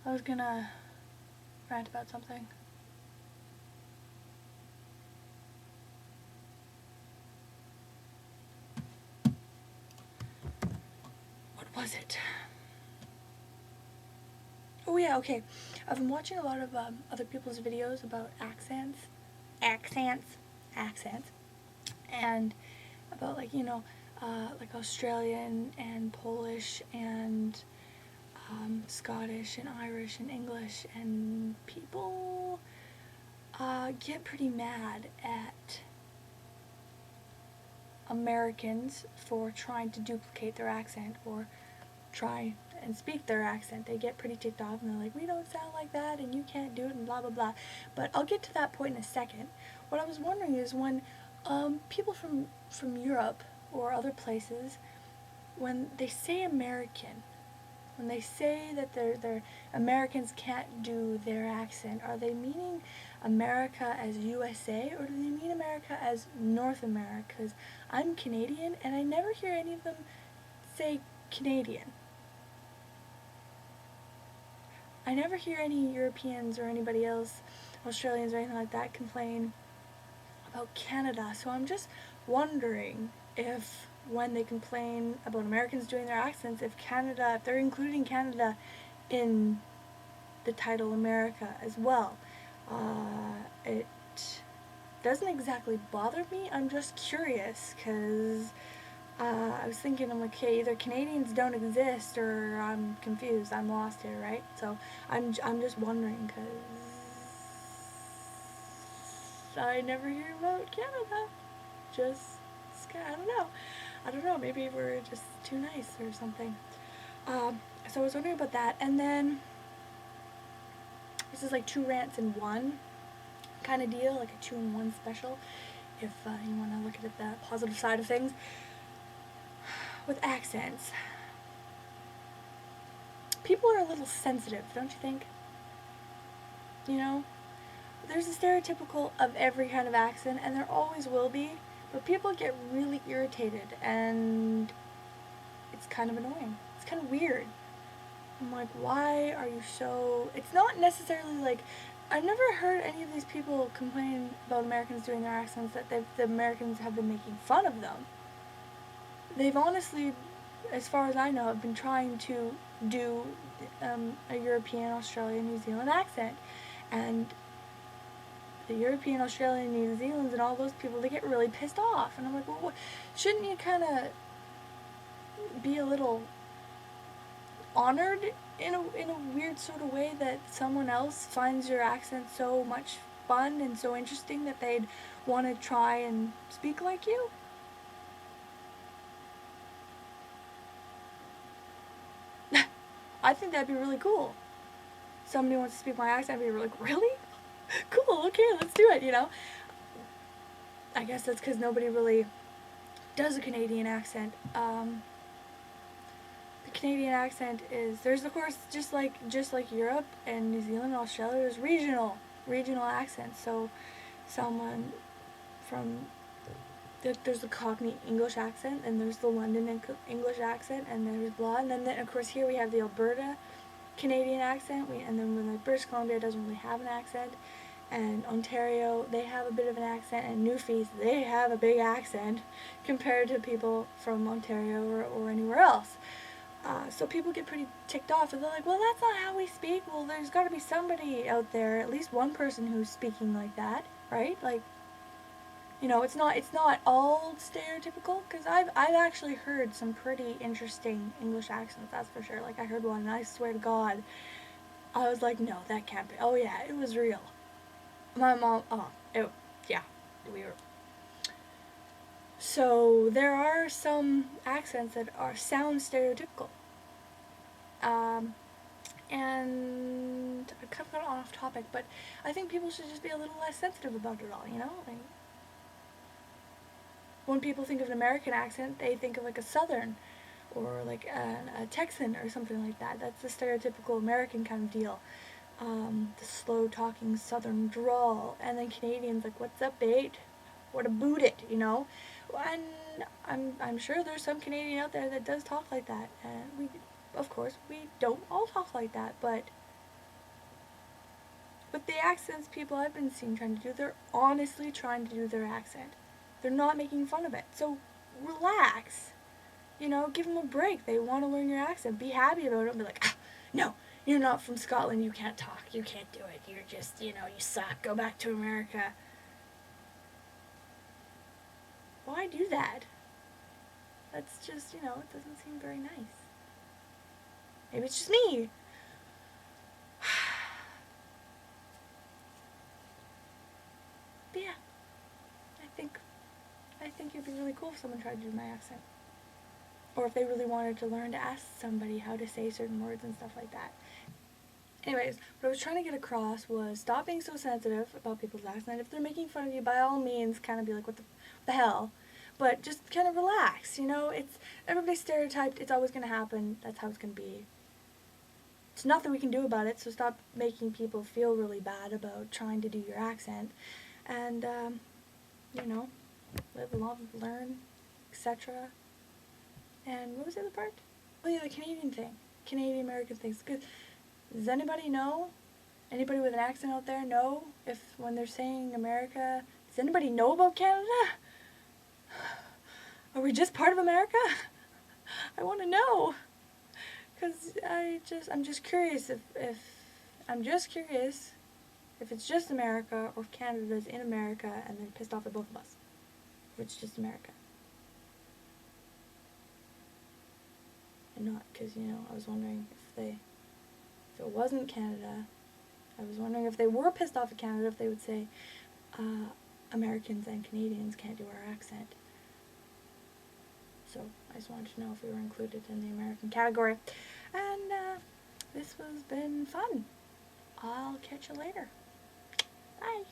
I was gonna rant about something. What was it? Oh yeah, okay. I've been watching a lot of other people's videos about accents, and about like Australian and Polish and Scottish and Irish and English, and people get pretty mad at Americans for trying to duplicate their accent or try and speak their accent. They get pretty ticked off and they're like, we don't sound like that and you can't do it and blah blah blah. But I'll get to that point in a second. What I was wondering is when people from Europe or other places, when they say American, when they say that they're Americans can't do their accent, are they meaning America as USA or do they mean America as North America? Because I'm Canadian and I never hear any of them say Canadian. I never hear any Europeans or anybody else, Australians or anything like that, complain about Canada. So I'm just wondering if when they complain about Americans doing their accents, if they're including Canada in the title America as well. It doesn't exactly bother me. I'm just curious because I was thinking, I'm like, okay, either Canadians don't exist or I'm confused. I'm lost here, right? So I'm just wondering because I never hear about Canada. Just, I don't know. I don't know. Maybe we're just too nice or something. So I was wondering about that. And then this is like two rants in one kind of deal, like a 2-in-1 special, if you want to look at it the positive side of things. With accents, people are a little sensitive, don't you think? You know? There's a stereotypical of every kind of accent, and there always will be, but people get really irritated, and it's kind of annoying. It's kind of weird. I'm like, why are you so... It's not necessarily like... I've never heard any of these people complain about Americans doing their accents that the Americans have been making fun of them. They've honestly, as far as I know, have been trying to do a European, Australian, New Zealand accent. And the European, Australian, New Zealanders and all those people, they get really pissed off. And I'm like, well, shouldn't you kind of be a little honored in a weird sort of way that someone else finds your accent so much fun and so interesting that they'd want to try and speak like you? I think that'd be really cool. Somebody wants to speak my accent, I'd be like, really? Cool, okay, let's do it, you know? I guess that's because nobody really does a Canadian accent. The Canadian accent is, there's of course, just like Europe and New Zealand and Australia, there's regional accents. So someone from, there's the Cockney English accent, and there's the London English accent, and there's blah, and then of course here we have the Alberta Canadian accent, and then when British Columbia doesn't really have an accent, and Ontario, they have a bit of an accent, and Newfies, they have a big accent compared to people from Ontario or anywhere else. So people get pretty ticked off, and they're like, well, that's not how we speak. Well, there's got to be somebody out there, at least one person who's speaking like that, right? Like, you know, it's not all stereotypical, because I've actually heard some pretty interesting English accents, that's for sure. Like, I heard one, and I swear to God, I was like, no, that can't be. Oh yeah, it was real. My mom, yeah, we were. So there are some accents that sound stereotypical. Um, and I kind of got off topic, but I think people should just be a little less sensitive about it all, you know? Like, when people think of an American accent, they think of like a Southern or like a Texan or something like that. That's the stereotypical American kind of deal. The slow talking Southern drawl, and then Canadians like, what's up, bait? What a boot it, you know? And I'm sure there's some Canadian out there that does talk like that, and of course we don't all talk like that, but But the accents people I've been seeing trying to do, they're honestly trying to do their accent. They're not making fun of it. So relax. You know, give them a break. They want to learn your accent. Be happy about it and be like, ah, no, you're not from Scotland. You can't talk. You can't do it. You're just, you suck. Go back to America. Why do that? That's just, it doesn't seem very nice. Maybe it's just me. But yeah, I think it'd be really cool if someone tried to do my accent. Or if they really wanted to learn to ask somebody how to say certain words and stuff like that. Anyways, what I was trying to get across was stop being so sensitive about people's accent. If they're making fun of you, by all means, kind of be like, what the hell? But just kind of relax, it's everybody's stereotyped. It's always going to happen. That's how it's going to be. It's nothing we can do about it, so stop making people feel really bad about trying to do your accent. And, live, love, learn, etc. And what was the other part? Oh yeah, the Canadian thing. Canadian American things. Does anybody know? Anybody with an accent out there know if when they're saying America, does anybody know about Canada? Are we just part of America? I want to know. Because I'm just curious if it's just America or if Canada's in America and they're pissed off at both of us. Or it's just America. And not, because, I was wondering if it wasn't Canada, I was wondering if they were pissed off at Canada, if they would say, Americans and Canadians can't do our accent. So, I just wanted to know if we were included in the American category. And, this has been fun. I'll catch you later. Bye.